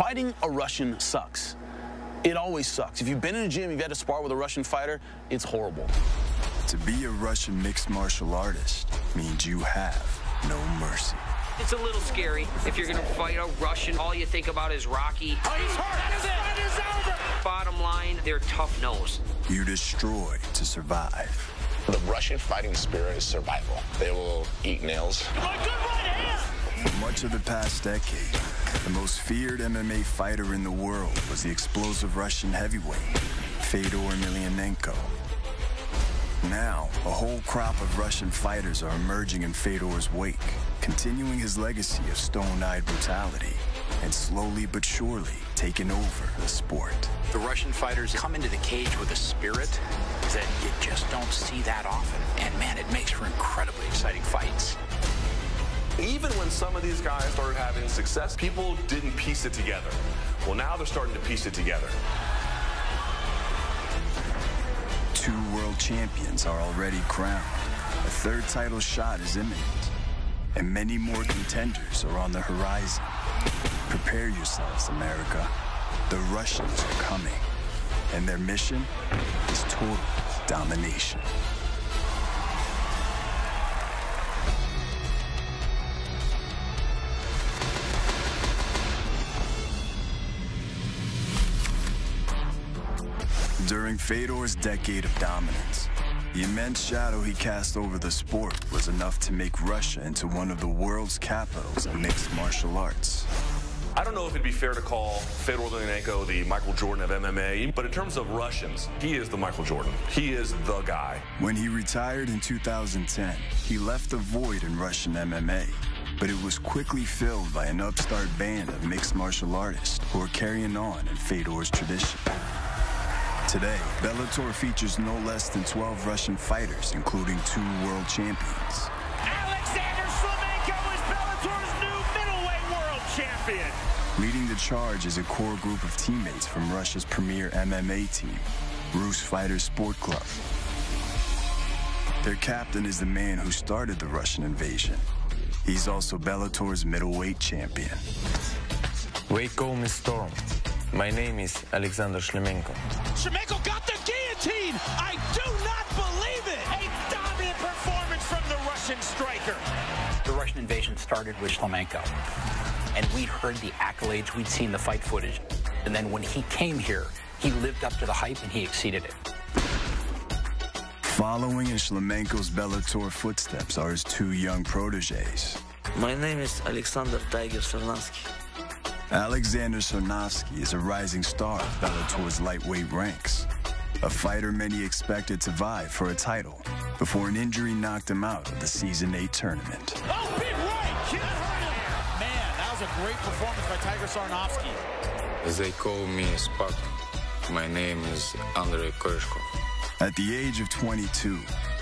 Fighting a Russian sucks. It always sucks. If you've been in a gym, you've had to spar with a Russian fighter, it's horrible. To be a Russian mixed martial artist means you have no mercy. It's a little scary. If you're gonna fight a Russian, all you think about is Rocky. Oh, he's hurt. His fight is over. Bottom line, they're tough nose. You destroy to survive. The Russian fighting spirit is survival. They will eat nails. Good right hand. For much of the past decade, the most feared MMA fighter in the world was the explosive Russian heavyweight, Fedor Emelianenko. Now, a whole crop of Russian fighters are emerging in Fedor's wake, continuing his legacy of stone-eyed brutality and slowly but surely taking over the sport. The Russian fighters come into the cage with a spirit that you just don't see that often. And man, it makes for incredibly exciting fights. Even when some of these guys started having success, people didn't piece it together. Well, now they're starting to piece it together. 2 world champions are already crowned. A 3rd title shot is imminent. And many more contenders are on the horizon. Prepare yourselves, America. The Russians are coming. And their mission is total domination. During Fedor's decade of dominance, the immense shadow he cast over the sport was enough to make Russia into one of the world's capitals of mixed martial arts. I don't know if it'd be fair to call Fedor Emelianenko the Michael Jordan of MMA, but in terms of Russians, he is the Michael Jordan. He is the guy. When he retired in 2010, he left a void in Russian MMA, but it was quickly filled by an upstart band of mixed martial artists who are carrying on in Fedor's tradition. Today, Bellator features no less than 12 Russian fighters, including 2 world champions. Alexander Shlemenko is Bellator's new middleweight world champion. Leading the charge is a core group of teammates from Russia's premier MMA team, Rus Fighters Sport Club. Their captain is the man who started the Russian invasion. He's also Bellator's middleweight champion. Weight call me Storm. My name is Alexander Shlemenko. Shlemenko got the guillotine! I do not believe it! A dominant performance from the Russian striker. The Russian invasion started with Shlemenko. And we'd heard the accolades, we'd seen the fight footage. And then when he came here, he lived up to the hype and he exceeded it. Following in Shlemenko's Bellator footsteps are his 2 young proteges. My name is Alexander Tiger Sarnatsky. Alexander Sarnatsky is a rising star of Bellator's lightweight ranks. A fighter many expected to vie for a title before an injury knocked him out of the Season 8 tournament. Oh, big right! Can't hurt him! Man, that was a great performance by Tiger Sarnatsky. They call me Spark. My name is Andrei Koreshkov. At the age of 22,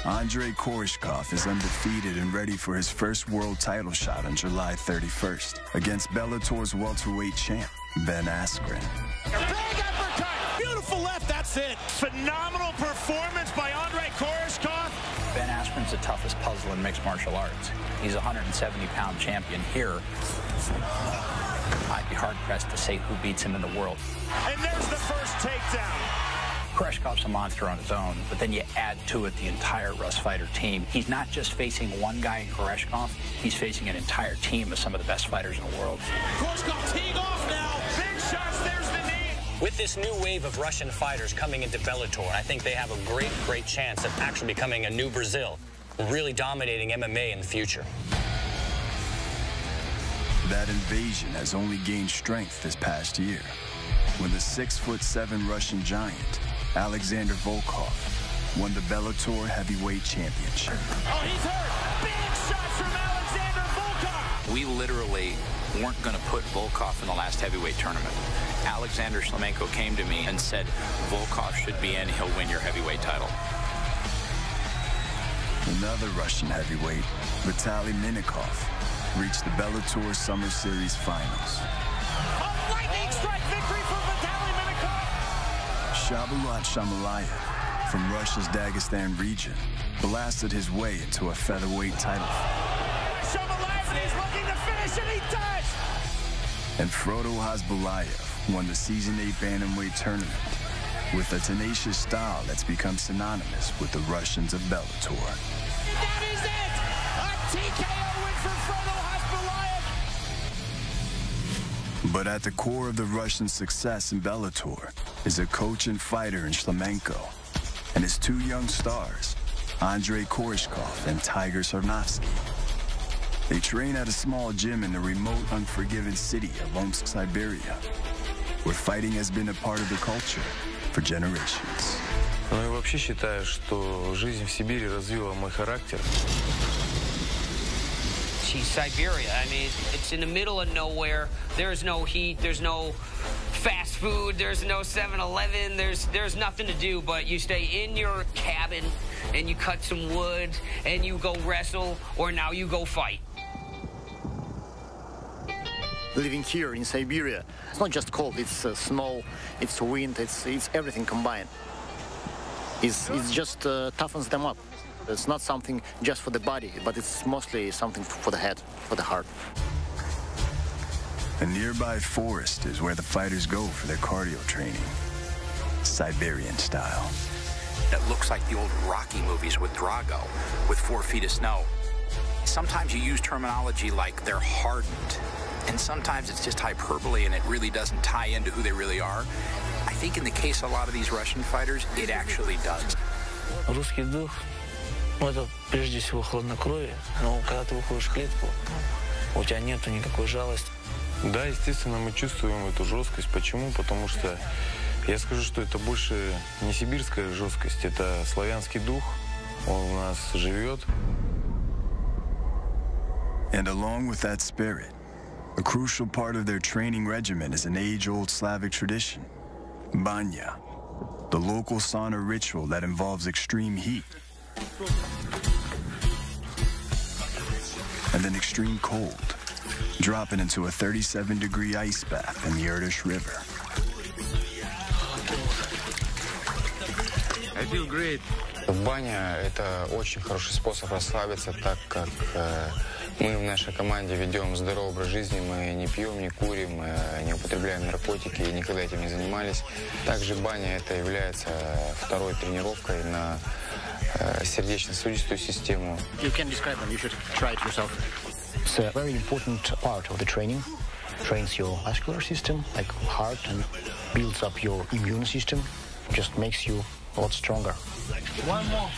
Andrei Koreshkov is undefeated and ready for his first world title shot on July 31st against Bellator's welterweight champ, Ben Askren. Big uppercut! Beautiful left, that's it. Phenomenal performance by Andrei Koreshkov. Ben Askren's the toughest puzzle in mixed martial arts. He's a 170-pound champion here. I'd be hard-pressed to say who beats him in the world. And there's the first takedown. Koreshkov's a monster on his own, but then you add to it the entire Rus Fighter team. He's not just facing one guy in Koreshkov, he's facing an entire team of some of the best fighters in the world. Koreshkov teeing off now. Big shots, there's the knee. With this new wave of Russian fighters coming into Bellator, I think they have a great chance of actually becoming a new Brazil, really dominating MMA in the future. That invasion has only gained strength this past year, when the 6'7" Russian giant, Alexander Volkov, won the Bellator Heavyweight Championship. Oh, he's hurt! Big shots from Alexander Volkov! We literally weren't going to put Volkov in the last heavyweight tournament. Alexander Shlemenko came to me and said, Volkov should be in, he'll win your heavyweight title. Another Russian heavyweight, Vitaly Minakov, reached the Bellator Summer Series Finals. A lightning strike victory for Vitaly Minakov! Shabulat Shamalayev from Russia's Dagestan region blasted his way into a featherweight title fight. Shamalayev, he's looking to finish, and he does! And Frodo Hasbulayev won the Season 8 Bantamweight tournament with a tenacious style that's become synonymous with the Russians of Bellator. That is it! A TKO win for Frodo Hasbulayev! But at the core of the Russian success in Bellator is a coach and fighter in Shlemenko and his two young stars, Andrei Koreshkov and Tiger Sarnavsky. They train at a small gym in the remote, unforgiving city of Omsk, Siberia, where fighting has been a part of the culture for generations. Ну и вообще считаю, что жизнь в Сибири развила мой характер. Geez, Siberia, I mean, it's in the middle of nowhere. There's no heat, there's no fast food, there's no 7-Eleven, there's nothing to do, but you stay in your cabin and you cut some wood and you go wrestle, or now you go fight. Living here in Siberia, it's not just cold, it's snow, it's wind, it's everything combined. It's just toughens them up. It's not something just for the body, but it's mostly something for the head, for the heart. A nearby forest is where the fighters go for their cardio training, Siberian style. It looks like the old Rocky movies with Drago, with 4 feet of snow. Sometimes you use terminology like they're hardened, and sometimes it's just hyperbole and it really doesn't tie into who they really are. I think in the case of a lot of these Russian fighters, it actually does. Русский дух, это прежде всего хладнокровие, но когда ты выходишь в клетку, у тебя нету никакой жалости. Да, естественно, мы чувствуем эту жесткость. Почему? Потому что я скажу, что это больше не сибирская жесткость, это славянский дух, он у нас живет. And along with that spirit, a crucial part of their training regimen is an age-old Slavic tradition, banya, the local sauna ritual that involves extreme heat and then extreme cold, dropping into a 37-degree ice bath in the Irtysh River. I feel great. Баня – это очень хороший способ расслабиться, так как мы в нашей команде ведем здоровый образ жизни, мы не пьем, не курим, не употребляем наркотики и никогда этим не занимались. Также баня – это является второй тренировкой на сердечно-сосудистую систему. You can describe them, you should try it yourself. It's a very important part of the training. Trains your vascular system, like heart, and builds up your immune system. Just makes you a lot stronger. One more.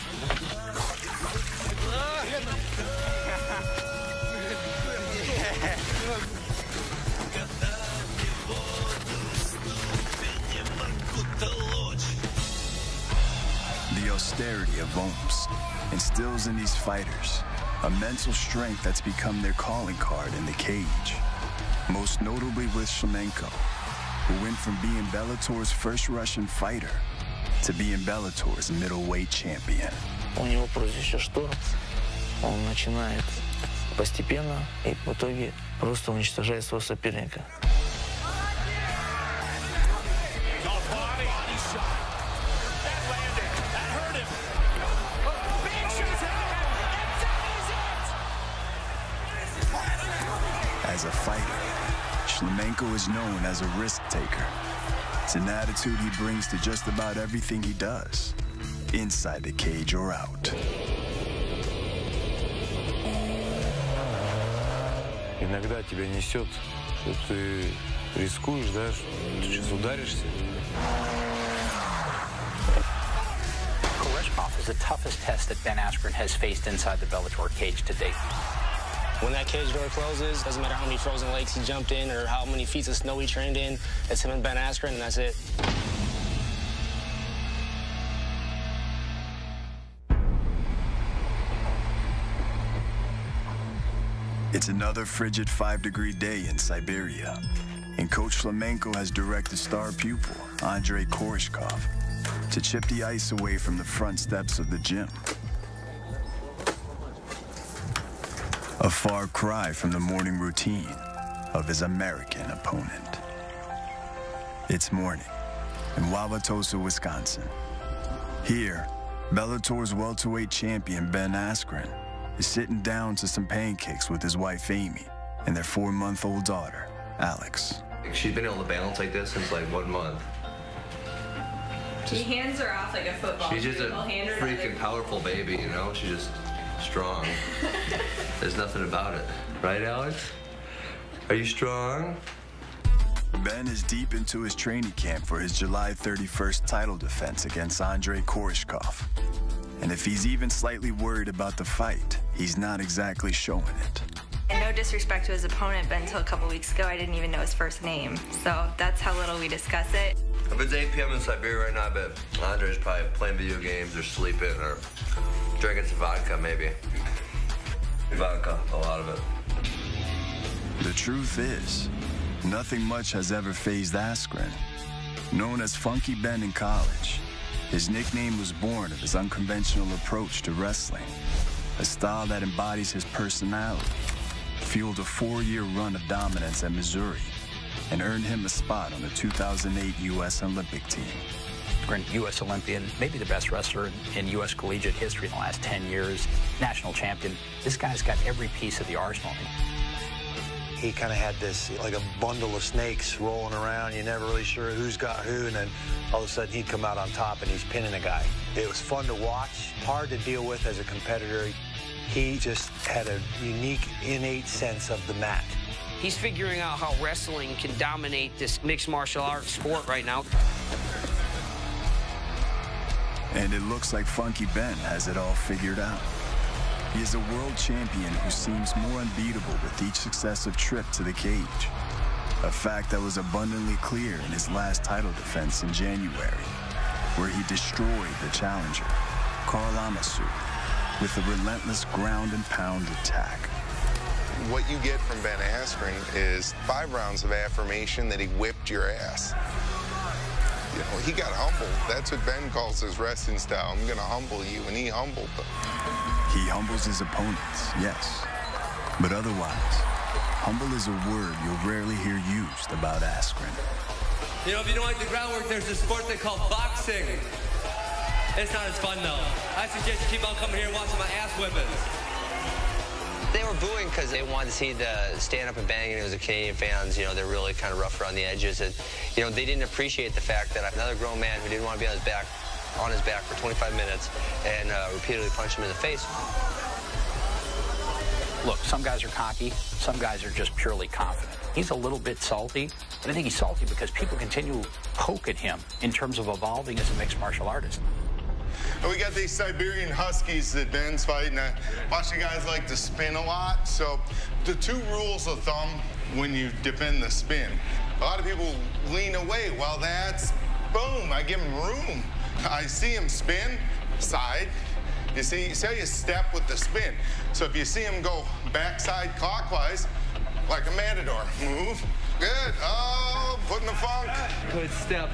The austerity of Omsk instills in these fighters a mental strength that's become their calling card in the cage, most notably with Shlemenko, who went from being Bellator's first Russian fighter to being Bellator's middleweight champion. У него прозвище «Шторм». Он начинает постепенно и в итоге просто уничтожает своего соперника. As a fighter, Shlemenko is known as a risk taker. It's an attitude he brings to just about everything he does, inside the cage or out. Иногда тебя несет, что ты рискуешь, да, что ты сейчас ударишься. Koreshkov is the toughest test that Ben Askren has faced inside the Bellator cage to date. When that cage door closes, doesn't matter how many frozen lakes he jumped in or how many feet of snow he trained in, it's him and Ben Askren, and that's it. It's another frigid 5-degree day in Siberia, and Coach Shlemenko has directed star pupil Andrei Koreshkov to chip the ice away from the front steps of the gym. A far cry from the morning routine of his American opponent. It's morning in Wauwatosa, Wisconsin. Here, Bellator's welterweight champion Ben Askren is sitting down to some pancakes with his wife Amy and their 4-month-old daughter, Alex. She's been able to balance like this since like 1 month. He hands her off like a football. She's just a freaking powerful baby, you know? She's just strong. There's nothing about it. Right, Alex? Are you strong? Ben is deep into his training camp for his July 31st title defense against Andrei Koreshkov. And if he's even slightly worried about the fight, he's not exactly showing it. And no disrespect to his opponent, but until a couple weeks ago, I didn't even know his first name. So that's how little we discuss it. If it's 8 p.m. in Siberia right now, I bet Andrei's probably playing video games or sleeping or drinking some vodka, maybe. Vodka, a lot of it. The truth is, nothing much has ever fazed Askren. Known as Funky Ben in college, his nickname was born of his unconventional approach to wrestling, a style that embodies his personality, fueled a 4-year run of dominance at Missouri, and earned him a spot on the 2008 U.S. Olympic team. U.S. Olympian, maybe the best wrestler in U.S. collegiate history in the last 10 years, national champion. This guy's got every piece of the arsenal. He kind of had this, like a bundle of snakes rolling around. You're never really sure who's got who, and then all of a sudden he'd come out on top and he's pinning a guy. It was fun to watch, hard to deal with as a competitor. He just had a unique, innate sense of the mat. He's figuring out how wrestling can dominate this mixed martial arts sport right now. And it looks like Funky Ben has it all figured out. He is a world champion who seems more unbeatable with each successive trip to the cage. A fact that was abundantly clear in his last title defense in January, where he destroyed the challenger, Karl Amasu, with a relentless ground and pound attack. What you get from Ben Askren is 5 rounds of affirmation that he whipped your ass. You know, he got humbled. That's what Ben calls his wrestling style. I'm gonna humble you, and he humbled them. He humbles his opponents, yes. But otherwise, humble is a word you'll rarely hear used about Askren. You know, if you don't like the groundwork, there's a sport they call boxing. It's not as fun, though. I suggest you keep on coming here and watching my ass whipping. They were booing because they wanted to see the stand-up and banging. It was the Canadian fans, you know, they're really kind of rough around the edges. And, you know, they didn't appreciate the fact that another grown man who didn't want to be on his back for 25 minutes and repeatedly punched him in the face. Look, some guys are cocky, some guys are just purely confident. He's a little bit salty, but I think he's salty because people continue to poke at him in terms of evolving as a mixed martial artist. We got these Siberian Huskies that Ben's fighting. I watch the guys like to spin a lot. So the 2 rules of thumb when you defend the spin. A lot of people lean away. Well, that's boom. I give him room. I see him spin, side. You see how you step with the spin. So if you see him go backside clockwise, like a matador, move. Good. Oh, putting the funk. Good step.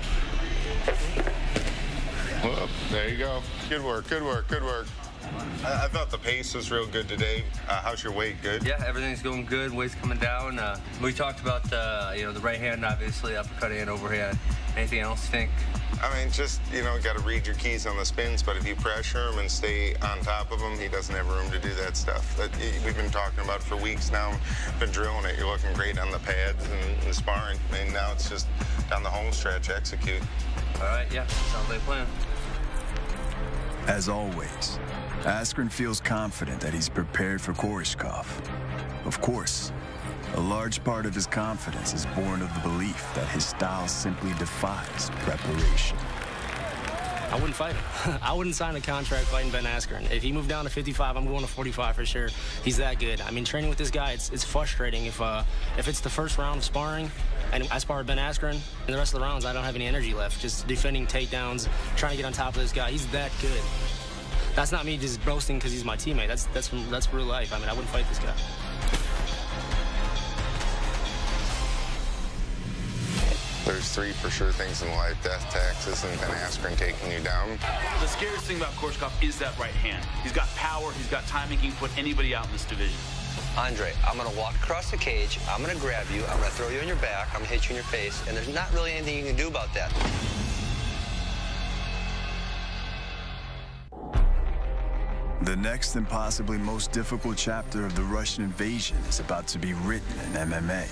Whoop, there you go. Good work, good work, good work. I thought the pace was real good today. How's your weight? Good? Yeah, everything's going good. Weight's coming down. We talked about, you know, the right hand, obviously, uppercut and overhand. Anything else you think? I mean, just, you know, got to read your keys on the spins, but if you pressure him and stay on top of him, he doesn't have room to do that stuff. We've been talking about it for weeks now. Been drilling it. You're looking great on the pads and the sparring. And now it's just down the home stretch, execute. All right, yeah, sounds like a plan. As always, Askren feels confident that he's prepared for Koreshkov. Of course, a large part of his confidence is born of the belief that his style simply defies preparation. I wouldn't fight him. I wouldn't sign a contract fighting Ben Askren. If he moved down to 55, I'm going to 45 for sure. He's that good. I mean, training with this guy, it's frustrating. If it's the first round of sparring, and I spar with Ben Askren, and the rest of the rounds, I don't have any energy left. Just defending takedowns, trying to get on top of this guy. He's that good. That's not me just boasting because he's my teammate. That's real life. I mean, I wouldn't fight this guy. There's 3 for sure things in life: death, taxes, and Ben Askren taking you down. The scariest thing about Koreshkov is that right hand. He's got power, he's got timing, he can put anybody out in this division. Andre, I'm going to walk across the cage, I'm going to grab you, I'm going to throw you on your back, I'm going to hit you in your face, and there's not really anything you can do about that. The next and possibly most difficult chapter of the Russian invasion is about to be written in MMA.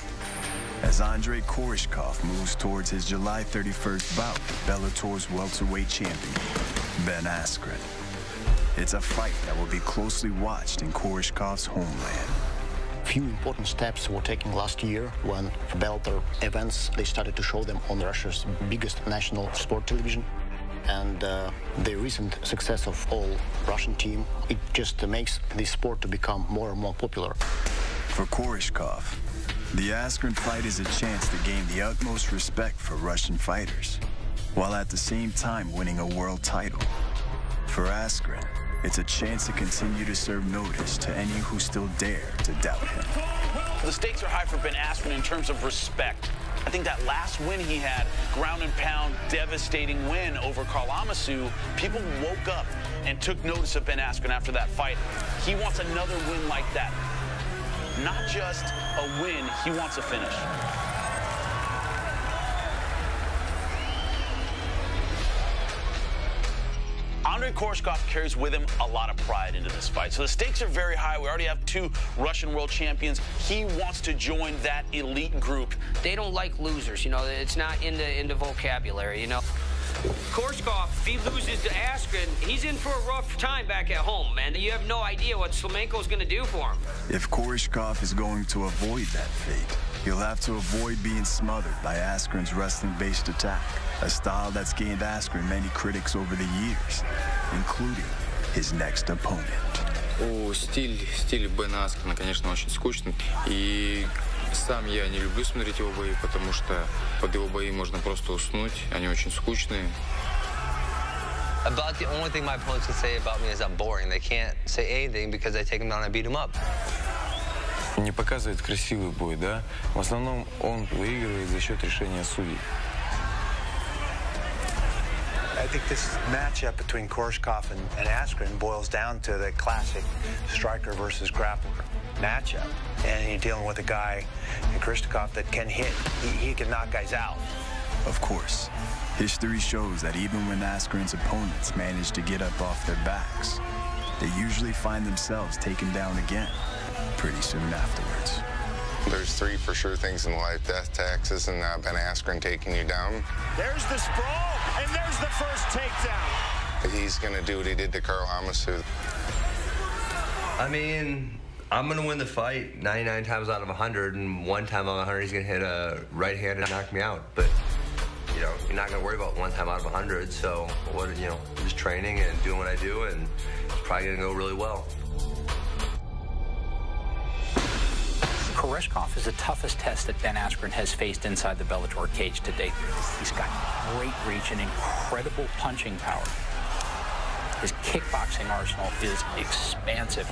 as Andrei Koreshkov moves towards his July 31st bout with Bellator's welterweight champion, Ben Askren. It's a fight that will be closely watched in Koreshkov's homeland. Few important steps were taken last year when for Bellator events they started to show them on Russia's biggest national sport television. And the recent success of all Russian team, it just makes this sport to become more and more popular. For Koreshkov, the Askren fight is a chance to gain the utmost respect for Russian fighters, while at the same time winning a world title. For Askren, it's a chance to continue to serve notice to any who still dare to doubt him. The stakes are high for Ben Askren in terms of respect. I think that last win he had, ground and pound, devastating win over Karl Amasu, people woke up and took notice of Ben Askren after that fight. He wants another win like that. Not just a win, he wants a finish. Andrei Koreshkov carries with him a lot of pride into this fight. So the stakes are very high. We already have 2 Russian world champions. He wants to join that elite group. They don't like losers, you know. It's not in the vocabulary, you know. Koreshkov, if he loses to Askren, he's in for a rough time back at home, man. You have no idea what Slemenko's going to do for him. If Koreshkov is going to avoid that fate, he'll have to avoid being smothered by Askren's wrestling-based attack, a style that's gained Askren many critics over the years, including his next opponent. Стиль Бена Аскрена, конечно, очень скучный. И сам я не люблю смотреть его бои, потому что под его бои можно просто уснуть. Они очень скучные. About the only thing my opponents can say about me is I'm boring. They can't say anything because I take him down and I beat him up. Не показывает красивый бой, да? В основном он выигрывает за счет решения судей. I think this matchup between Koreshkov and Askren boils down to the classic striker versus grappler matchup. And you're dealing with a guy in Koreshkov that can hit. He can knock guys out. Of course, history shows that even when Askren's opponents manage to get up off their backs, they usually find themselves taken down again pretty soon afterwards. There's 3 for sure things in life: death, taxes, and Ben Askren taking you down. There's the sprawl, and there's the first takedown. He's going to do what he did to Karl Amasu. I mean, I'm going to win the fight 99 times out of 100, and 1 time out of 100 he's going to hit a right hand and knock me out. But, you know, you're not going to worry about 1 time out of 100, so, I'm just training and doing what I do, and it's probably going to go really well. Koreshkov is the toughest test that Ben Askren has faced inside the Bellator cage to date. He's got great reach and incredible punching power. His kickboxing arsenal is expansive.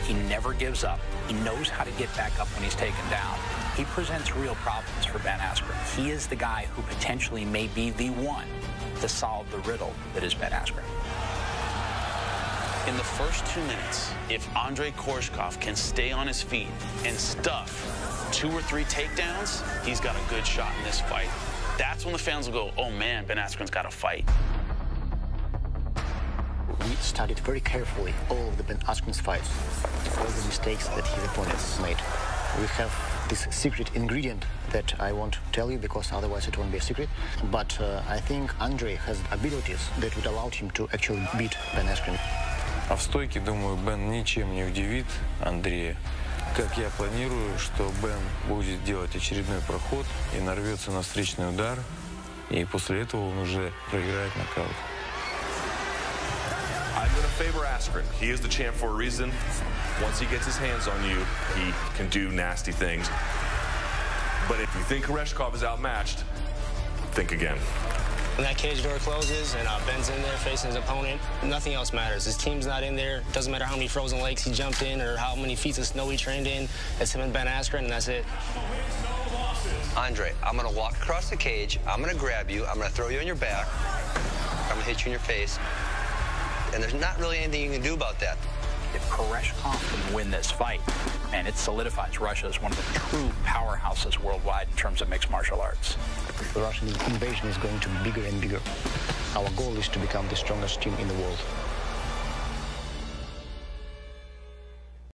He never gives up. He knows how to get back up when he's taken down. He presents real problems for Ben Askren. He is the guy who potentially may be the one to solve the riddle that is Ben Askren. In the first 2 minutes, if Andrei Koreshkov can stay on his feet and stuff 2 or 3 takedowns, he's got a good shot in this fight. That's when the fans will go, oh man, Ben Askren's got a fight. We studied very carefully all of the Ben Askren's fights, all the mistakes that his opponents made. We have this secret ingredient that I won't tell you because otherwise it won't be a secret. But I think Andrei has abilities that would allow him to actually beat Ben Askren. А в стойке, думаю, Бен ничем не удивит Андрея. Как я планирую, что Бен будет делать очередной проход и нарвется на встречный удар, и после этого он уже проиграет нокаут. I'm going to favor Askren. He is the champ for a reason. Once he gets his hands on you, he can do nasty things. But if you think Koreshkov is outmatched, think again. When that cage door closes and Ben's in there facing his opponent, nothing else matters. His team's not in there. It doesn't matter how many frozen lakes he jumped in or how many feet of snow he trained in. It's him and Ben Askren, and that's it. Andre, I'm going to walk across the cage. I'm going to grab you. I'm going to throw you on your back. I'm going to hit you in your face. And there's not really anything you can do about that. If Koreshkov can win this fight, man, it solidifies Russia as one of the true powerhouses worldwide in terms of mixed martial arts. The Russian invasion is going to be bigger and bigger. Our goal is to become the strongest team in the world.